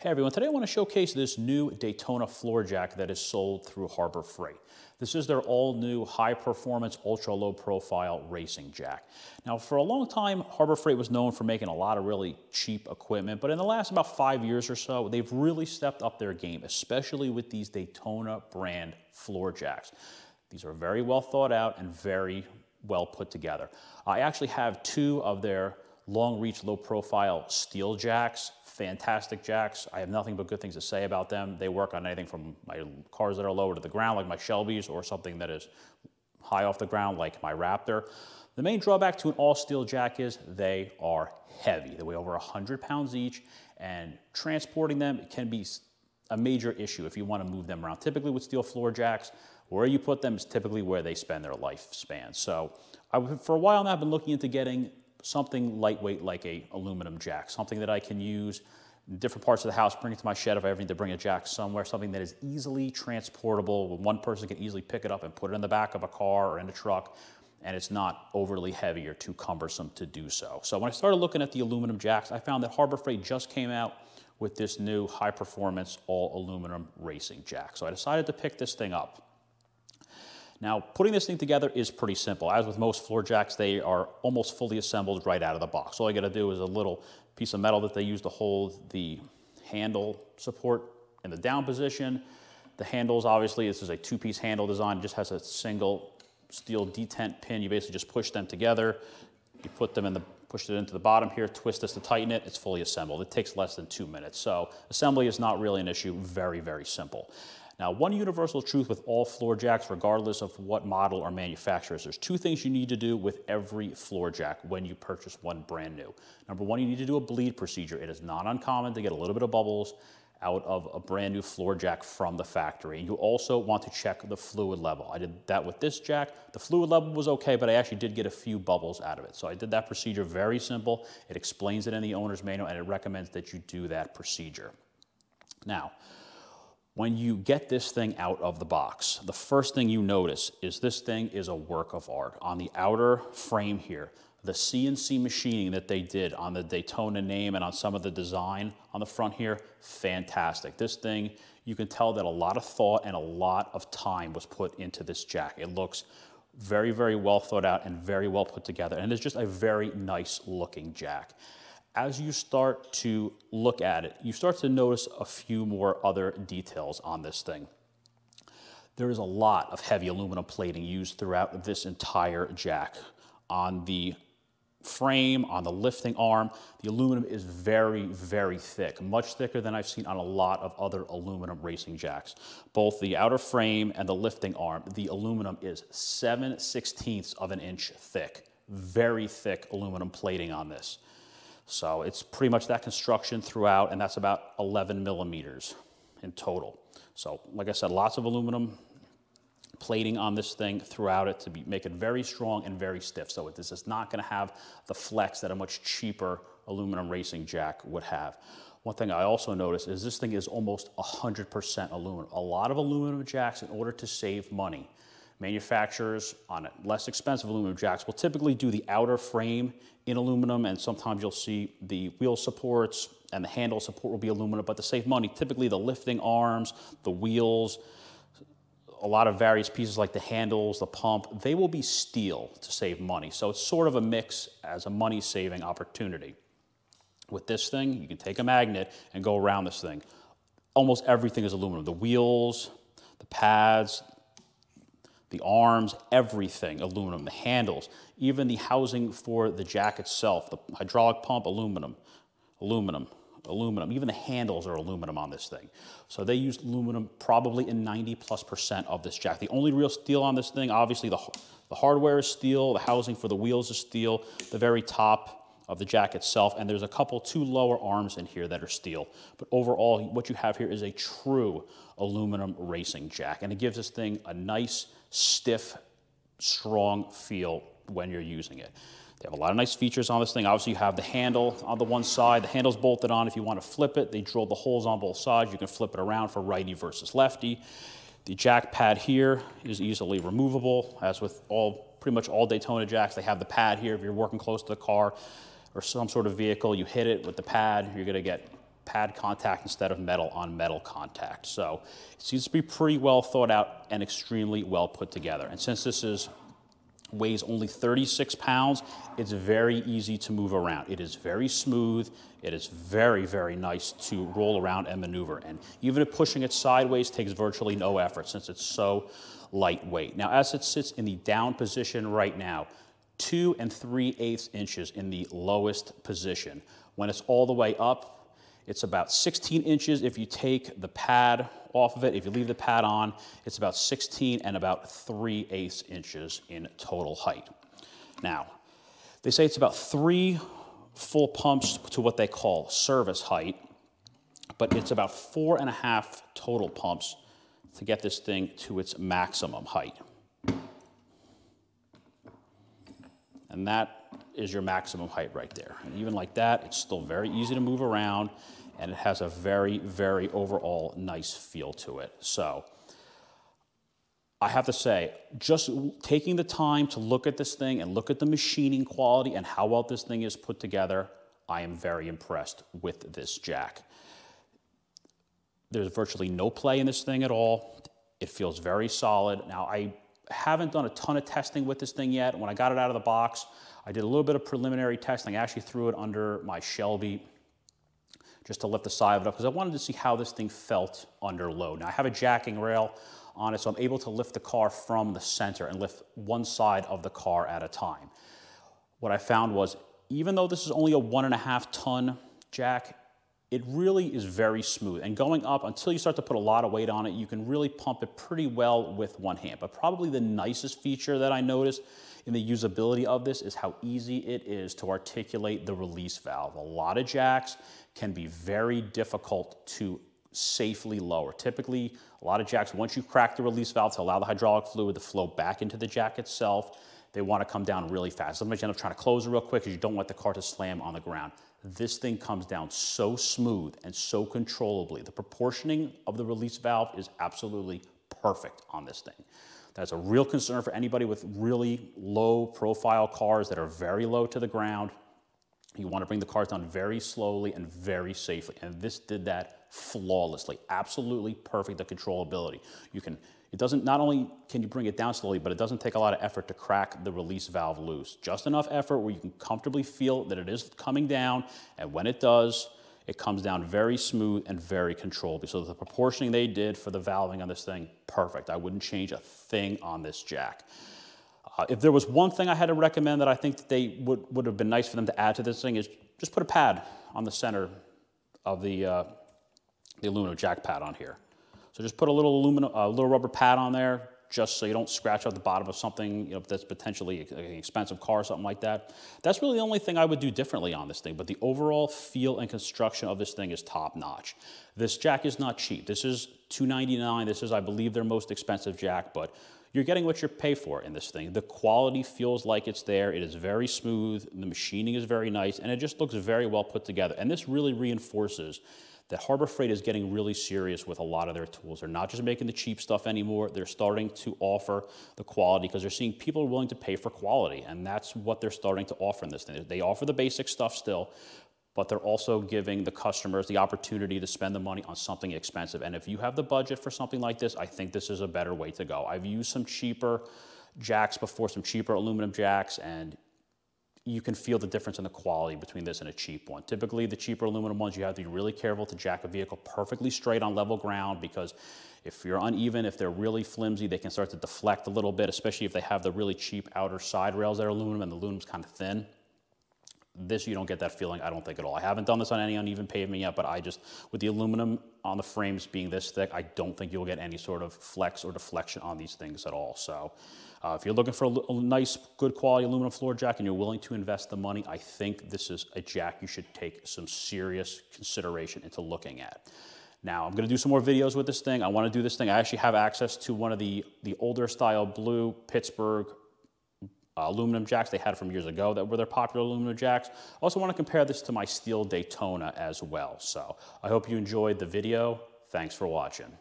Hey everyone, today I want to showcase this new Daytona floor jack that is sold through Harbor Freight. This is their all-new high-performance, ultra-low profile racing jack. Now, for a long time, Harbor Freight was known for making a lot of really cheap equipment, but in the last about 5 years or so, they've really stepped up their game, especially with these Daytona brand floor jacks. These are very well thought out and very well put together. I actually have two of their long-reach, low-profile steel jacks. Fantastic jacks. I have nothing but good things to say about them. They work on anything from my cars that are lower to the ground, like my Shelbys, or something that is high off the ground, like my Raptor. The main drawback to an all-steel jack is they are heavy. They weigh over 100 pounds each, and transporting them can be a major issue if you want to move them around. Typically with steel floor jacks, where you put them is typically where they spend their lifespan. So for a while now, I've been looking into getting something lightweight like a aluminum jack, something that I can use in different parts of the house, bring it to my shed if I ever need to bring a jack somewhere, something that is easily transportable. One person can easily pick it up and put it in the back of a car or in a truck, and it's not overly heavy or too cumbersome to do so. So when I started looking at the aluminum jacks, I found that Harbor Freight just came out with this new high-performance all-aluminum racing jack. So I decided to pick this thing up. Now, putting this thing together is pretty simple. As with most floor jacks, they are almost fully assembled right out of the box. All I got to do is a little piece of metal that they use to hold the handle support in the down position. The handles, obviously, this is a two-piece handle design. It just has a single steel detent pin. You basically just push them together. You put them in the, push it into the bottom here, twist this to tighten it. It's fully assembled. It takes less than 2 minutes. So assembly is not really an issue. Very, very simple. Now, one universal truth with all floor jacks, regardless of what model or manufacturer, is there's two things you need to do with every floor jack when you purchase one brand new. Number one, you need to do a bleed procedure. It is not uncommon to get a little bit of bubbles out of a brand new floor jack from the factory. You also want to check the fluid level. I did that with this jack. The fluid level was okay, but I actually did get a few bubbles out of it. So I did that procedure, very simple. It explains it in the owner's manual, and it recommends that you do that procedure. Now, when you get this thing out of the box, the first thing you notice is this thing is a work of art. On the outer frame here, the CNC machining that they did on the Daytona name and on some of the design on the front here, fantastic. This thing, you can tell that a lot of thought and a lot of time was put into this jack. It looks very, very well thought out and very well put together, and it's just a very nice looking jack. As you start to look at it, you start to notice a few more other details on this thing. There is a lot of heavy aluminum plating used throughout this entire jack. On the frame, on the lifting arm, the aluminum is very, very thick, much thicker than I've seen on a lot of other aluminum racing jacks. Both the outer frame and the lifting arm, the aluminum is 7/16 of an inch thick. Very thick aluminum plating on this. So it's pretty much that construction throughout, and that's about 11 millimeters in total. So like I said, lots of aluminum plating on this thing throughout it to make it very strong and very stiff. So this is not going to have the flex that a much cheaper aluminum racing jack would have. One thing I also noticed is this thing is almost 100% aluminum. A lot of aluminum jacks, in order to save money, manufacturers on less expensive aluminum jacks will typically do the outer frame in aluminum, and sometimes you'll see the wheel supports and the handle support will be aluminum, but to save money, typically the lifting arms, the wheels, a lot of various pieces like the handles, the pump, they will be steel to save money. So it's sort of a mix as a money-saving opportunity. With this thing, you can take a magnet and go around this thing. Almost everything is aluminum. The wheels, the pads, the arms, everything aluminum, the handles, even the housing for the jack itself, the hydraulic pump, aluminum, aluminum, aluminum. Even the handles are aluminum on this thing. So they use aluminum probably in 90+% of this jack. The only real steel on this thing, obviously the hardware is steel, the housing for the wheels is steel, the very top of the jack itself, and there's two lower arms in here that are steel. But overall, what you have here is a true aluminum racing jack, and it gives this thing a nice, stiff, strong feel when you're using it. They have a lot of nice features on this thing. Obviously, you have the handle on the one side. The handle's bolted on. If you want to flip it, they drilled the holes on both sides. You can flip it around for righty versus lefty. The jack pad here is easily removable. As with pretty much all Daytona jacks, they have the pad here. If you're working close to the car or some sort of vehicle, you hit it with the pad, you're going to get pad contact instead of metal on metal contact. So it seems to be pretty well thought out and extremely well put together. And since this weighs only 36 pounds, it's very easy to move around. It is very smooth. It is very, very nice to roll around and maneuver. And even if pushing it sideways takes virtually no effort since it's so lightweight. Now, as it sits in the down position right now, 2 3/8 inches in the lowest position. When it's all the way up, it's about 16 inches if you take the pad off of it. If you leave the pad on, it's about 16 and about 3/8 inches in total height. Now, they say it's about 3 full pumps to what they call service height, but it's about 4.5 total pumps to get this thing to its maximum height. And that is your maximum height right there. And even like that, it's still very easy to move around, and it has a very, very overall nice feel to it. So I have to say, just taking the time to look at this thing and look at the machining quality and how well this thing is put together, I am very impressed with this jack. There's virtually no play in this thing at all. It feels very solid. Now, I haven't done a ton of testing with this thing yet. When I got it out of the box, I did a little bit of preliminary testing. I actually threw it under my Shelby just to lift the side of it up because I wanted to see how this thing felt under load. Now, I have a jacking rail on it, so I'm able to lift the car from the center and lift one side of the car at a time. What I found was, even though this is only a 1.5 ton jack, it really is very smooth. And going up, until you start to put a lot of weight on it, you can really pump it pretty well with one hand. But probably the nicest feature that I noticed in the usability of this is how easy it is to articulate the release valve. A lot of jacks can be very difficult to safely lower. Typically, a lot of jacks, once you crack the release valve to allow the hydraulic fluid to flow back into the jack itself, they want to come down really fast. Sometimes you end up trying to close it real quick because you don't want the car to slam on the ground. This thing comes down so smooth and so controllably. The proportioning of the release valve is absolutely perfect on this thing. That's a real concern for anybody with really low profile cars that are very low to the ground. You want to bring the cars down very slowly and very safely. And this did that flawlessly. Absolutely perfect, the controllability. It doesn't, not only can you bring it down slowly, but it doesn't take a lot of effort to crack the release valve loose. Just enough effort where you can comfortably feel that it is coming down, and when it does, it comes down very smooth and very controllably. So the proportioning they did for the valving on this thing, perfect. I wouldn't change a thing on this jack. If there was one thing I had to recommend that I think that they would have been nice for them to add to this thing is just put a pad on the center of the aluminum jack pad on here. So just put a little rubber pad on there, just so you don't scratch out the bottom of something that's potentially an expensive car or something like that. That's really the only thing I would do differently on this thing, but the overall feel and construction of this thing is top notch. This jack is not cheap. This is $299. This is, I believe, their most expensive jack, but you're getting what you pay for in this thing. The quality feels like it's there. It is very smooth. The machining is very nice, and it just looks very well put together. And this really reinforces that Harbor Freight is getting really serious with a lot of their tools. They're not just making the cheap stuff anymore. They're starting to offer the quality because they're seeing people are willing to pay for quality, and that's what they're starting to offer in this thing. They offer the basic stuff still, but they're also giving the customers the opportunity to spend the money on something expensive. And if you have the budget for something like this, I think this is a better way to go. I've used some cheaper jacks before, some cheaper aluminum jacks, and you can feel the difference in the quality between this and a cheap one. Typically, the cheaper aluminum ones, you have to be really careful to jack a vehicle perfectly straight on level ground, because if you're uneven, if they're really flimsy, they can start to deflect a little bit, especially if they have the really cheap outer side rails that are aluminum and the aluminum's kind of thin. This, you don't get that feeling, I don't think, at all. I haven't done this on any uneven pavement yet, but with the aluminum on the frames being this thick, I don't think you'll get any sort of flex or deflection on these things at all. So if you're looking for a nice, good quality aluminum floor jack and you're willing to invest the money, I think this is a jack you should take some serious consideration into looking at. Now, I'm going to do some more videos with this thing. I want to do this thing. I actually have access to one of the older style blue Pittsburgh aluminum jacks they had from years ago that were their popular aluminum jacks. I also want to compare this to my steel Daytona as well. So I hope you enjoyed the video. Thanks for watching.